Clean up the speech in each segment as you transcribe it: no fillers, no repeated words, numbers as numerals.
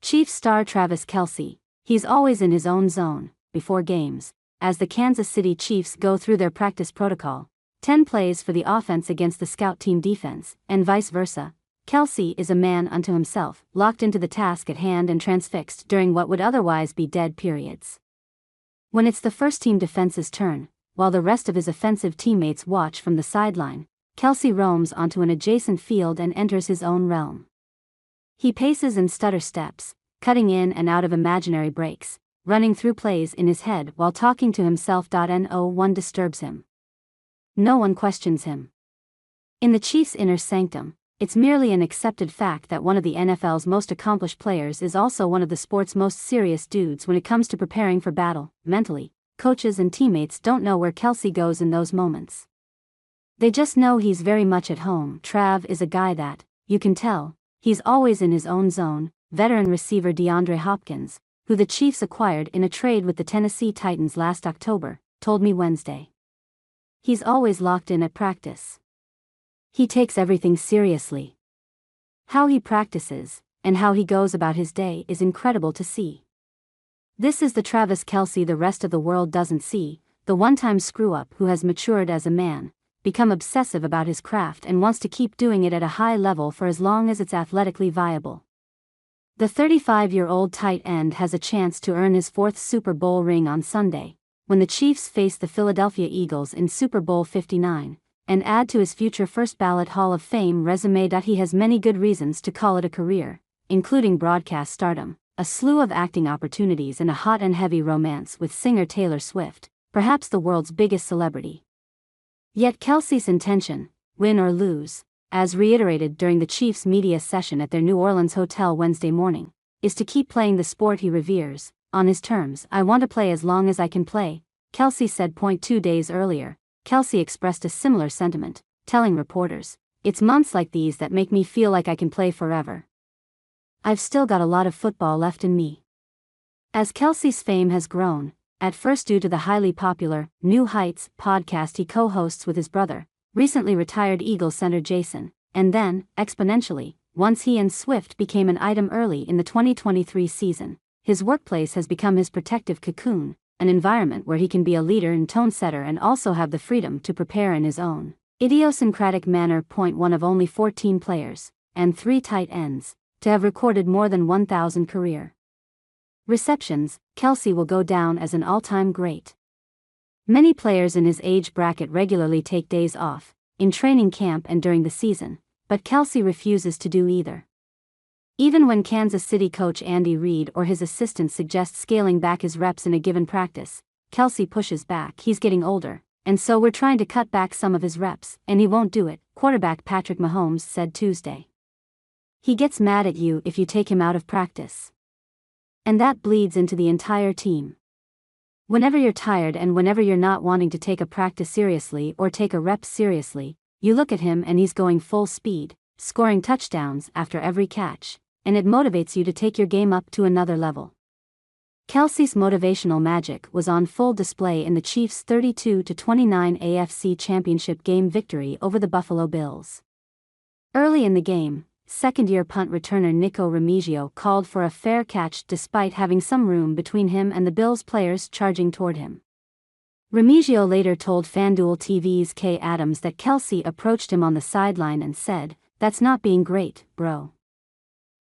Chiefs star Travis Kelce, he's always in his own zone, before games, as the Kansas City Chiefs go through their practice protocol, 10 plays for the offense against the scout team defense, and vice versa. Kelce is a man unto himself, locked into the task at hand and transfixed during what would otherwise be dead periods. When it's the first team defense's turn, while the rest of his offensive teammates watch from the sideline, Kelce roams onto an adjacent field and enters his own realm. He paces and stutter steps, cutting in and out of imaginary breaks, running through plays in his head while talking to himself. No one disturbs him. No one questions him. In the Chiefs' inner sanctum, it's merely an accepted fact that one of the NFL's most accomplished players is also one of the sport's most serious dudes when it comes to preparing for battle. Mentally, coaches and teammates don't know where Kelce goes in those moments. They just know he's very much at home. Trav is a guy that, you can tell, he's always in his own zone. Veteran receiver DeAndre Hopkins, who the Chiefs acquired in a trade with the Tennessee Titans last October, told me Wednesday. He's always locked in at practice. He takes everything seriously. How he practices, and how he goes about his day is incredible to see. This is the Travis Kelce the rest of the world doesn't see, the one-time screw-up who has matured as a man, become obsessive about his craft and wants to keep doing it at a high level for as long as it's athletically viable. The 35-year-old tight end has a chance to earn his 4th Super Bowl ring on Sunday, when the Chiefs face the Philadelphia Eagles in Super Bowl 59, and add to his future first-ballot Hall of Fame resume. He has many good reasons to call it a career, including broadcast stardom, a slew of acting opportunities and a hot and heavy romance with singer Taylor Swift, perhaps the world's biggest celebrity. Yet Kelce's intention, win or lose, as reiterated during the Chiefs' media session at their New Orleans hotel Wednesday morning, is to keep playing the sport he reveres, on his terms. I want to play as long as I can play, Kelce said. 2 days earlier, Kelce expressed a similar sentiment, telling reporters, "It's months like these that make me feel like I can play forever. I've still got a lot of football left in me." As Kelce's fame has grown, at first due to the highly popular New Heights podcast he co-hosts with his brother, recently retired Eagles center Jason, and then, exponentially, once he and Swift became an item early in the 2023 season, his workplace has become his protective cocoon, an environment where he can be a leader and tone-setter and also have the freedom to prepare in his own idiosyncratic manner. One of only 14 players, and 3 tight ends, to have recorded more than 1,000 career receptions, Kelce will go down as an all-time great. Many players in his age bracket regularly take days off, in training camp and during the season, but Kelce refuses to do either. Even when Kansas City coach Andy Reid or his assistants suggest scaling back his reps in a given practice, Kelce pushes back. He's getting older, and so we're trying to cut back some of his reps, and he won't do it, quarterback Patrick Mahomes said Tuesday. He gets mad at you if you take him out of practice. And that bleeds into the entire team. Whenever you're tired and whenever you're not wanting to take a practice seriously or take a rep seriously, you look at him and he's going full speed, scoring touchdowns after every catch, and it motivates you to take your game up to another level. Kelce's motivational magic was on full display in the Chiefs' 32-29 AFC Championship game victory over the Buffalo Bills. Early in the game, second-year punt returner Nico Remigio called for a fair catch despite having some room between him and the Bills players charging toward him. Remigio later told FanDuel TV's Kay Adams that Kelce approached him on the sideline and said, "That's not being great, bro."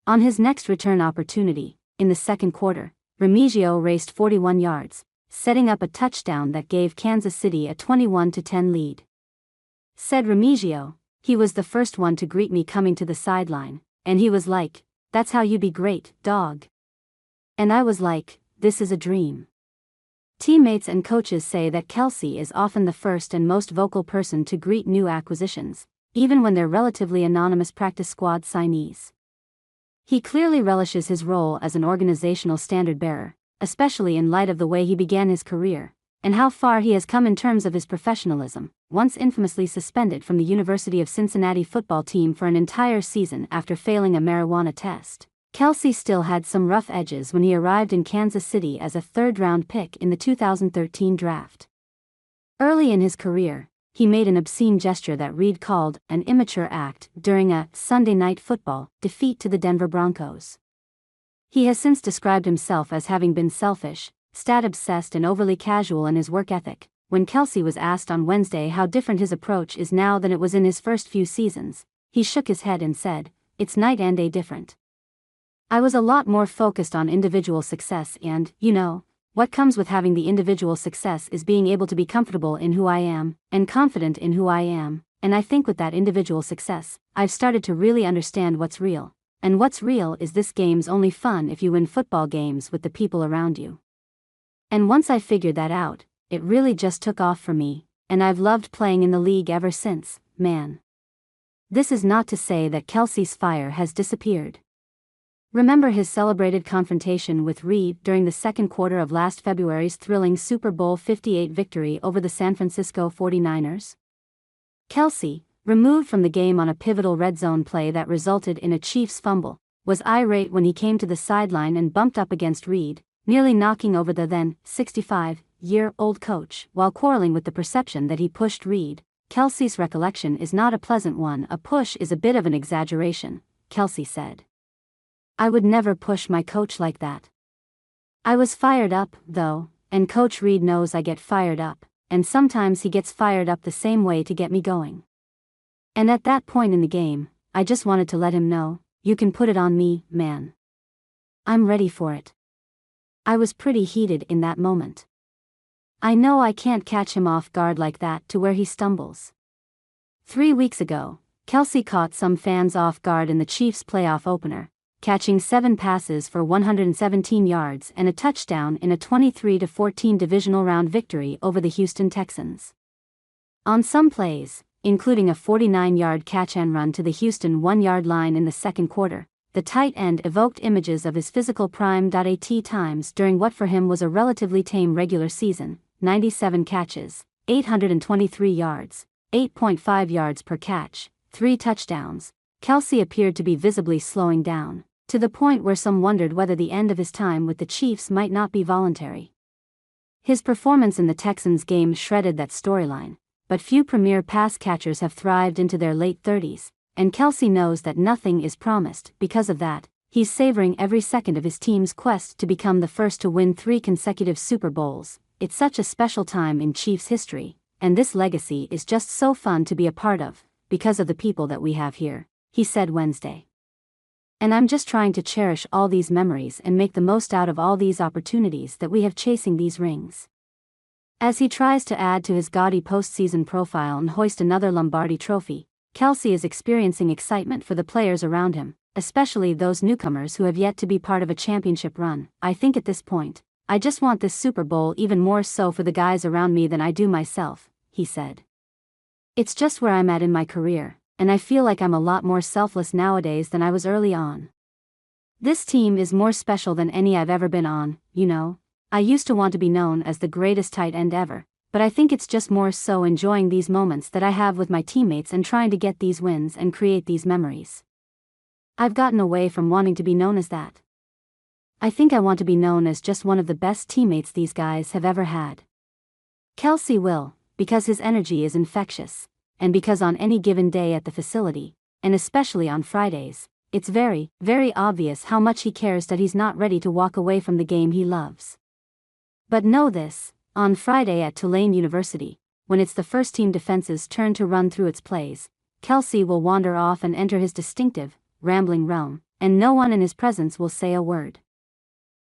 On his next return opportunity, in the second quarter, Remigio raced 41 yards, setting up a touchdown that gave Kansas City a 21-10 lead. Said Remigio, "He was the first one to greet me coming to the sideline, and he was like, 'That's how you be great, dog.' And I was like, 'This is a dream.'" Teammates and coaches say that Kelce is often the first and most vocal person to greet new acquisitions, even when they're relatively anonymous practice squad signees. He clearly relishes his role as an organizational standard-bearer, especially in light of the way he began his career, and how far he has come in terms of his professionalism, once infamously suspended from the University of Cincinnati football team for an entire season after failing a marijuana test. Kelce still had some rough edges when he arrived in Kansas City as a third-round pick in the 2013 draft. Early in his career, he made an obscene gesture that Reid called an immature act during a Sunday Night Football defeat to the Denver Broncos. He has since described himself as having been selfish, stat-obsessed and overly casual in his work ethic. When Kelce was asked on Wednesday how different his approach is now than it was in his first few seasons, he shook his head and said, "It's night and day different. I was a lot more focused on individual success and, what comes with having the individual success is being able to be comfortable in who I am, and confident in who I am, and I think with that individual success, I've started to really understand what's real. And what's real is this game's only fun if you win football games with the people around you. And once I figured that out, it really just took off for me, and I've loved playing in the league ever since, man." This is not to say that Kelce's fire has disappeared. Remember his celebrated confrontation with Reed during the second quarter of last February's thrilling Super Bowl 58 victory over the San Francisco 49ers? Kelce, removed from the game on a pivotal red zone play that resulted in a Chiefs fumble, was irate when he came to the sideline and bumped up against Reed, nearly knocking over the then 65-year-old coach while quarreling with the perception that he pushed Reed. Kelce's recollection is not a pleasant one. "A push is a bit of an exaggeration," Kelce said. "I would never push my coach like that. I was fired up, though, and Coach Reed knows I get fired up, and sometimes he gets fired up the same way to get me going. And at that point in the game, I just wanted to let him know, you can put it on me, man. I'm ready for it." I was pretty heated in that moment. I know I can't catch him off guard like that to where he stumbles. 3 weeks ago, Kelce caught some fans off guard in the Chiefs' playoff opener, catching 7 passes for 117 yards and a touchdown in a 23-14 divisional round victory over the Houston Texans. On some plays, including a 49-yard catch and run to the Houston 1-yard line in the second quarter, the tight end evoked images of his physical prime. At times during what for him was a relatively tame regular season, 97 catches, 823 yards, 8.5 yards per catch, 3 touchdowns, Kelce appeared to be visibly slowing down, to the point where some wondered whether the end of his time with the Chiefs might not be voluntary. His performance in the Texans game shredded that storyline, but few premier pass catchers have thrived into their late 30s, and Kelce knows that nothing is promised. Because of that, he's savoring every second of his team's quest to become the first to win 3 consecutive Super Bowls. "It's such a special time in Chiefs history, and this legacy is just so fun to be a part of, because of the people that we have here," he said Wednesday. "And I'm just trying to cherish all these memories and make the most out of all these opportunities that we have chasing these rings." As he tries to add to his gaudy postseason profile and hoist another Lombardi trophy, Kelce is experiencing excitement for the players around him, especially those newcomers who have yet to be part of a championship run. "I think at this point, I just want this Super Bowl even more so for the guys around me than I do myself," he said. "It's just where I'm at in my career, and I feel like I'm a lot more selfless nowadays than I was early on. This team is more special than any I've ever been on, I used to want to be known as the greatest tight end ever, but I think it's just more so enjoying these moments that I have with my teammates and trying to get these wins and create these memories. I've gotten away from wanting to be known as that. I think I want to be known as just one of the best teammates these guys have ever had." Kelce will, because his energy is infectious, and because on any given day at the facility, and especially on Fridays, it's very, very obvious how much he cares that he's not ready to walk away from the game he loves. But know this, on Friday at Tulane University, when it's the first-team defense's turn to run through its plays, Kelce will wander off and enter his distinctive, rambling realm, and no one in his presence will say a word.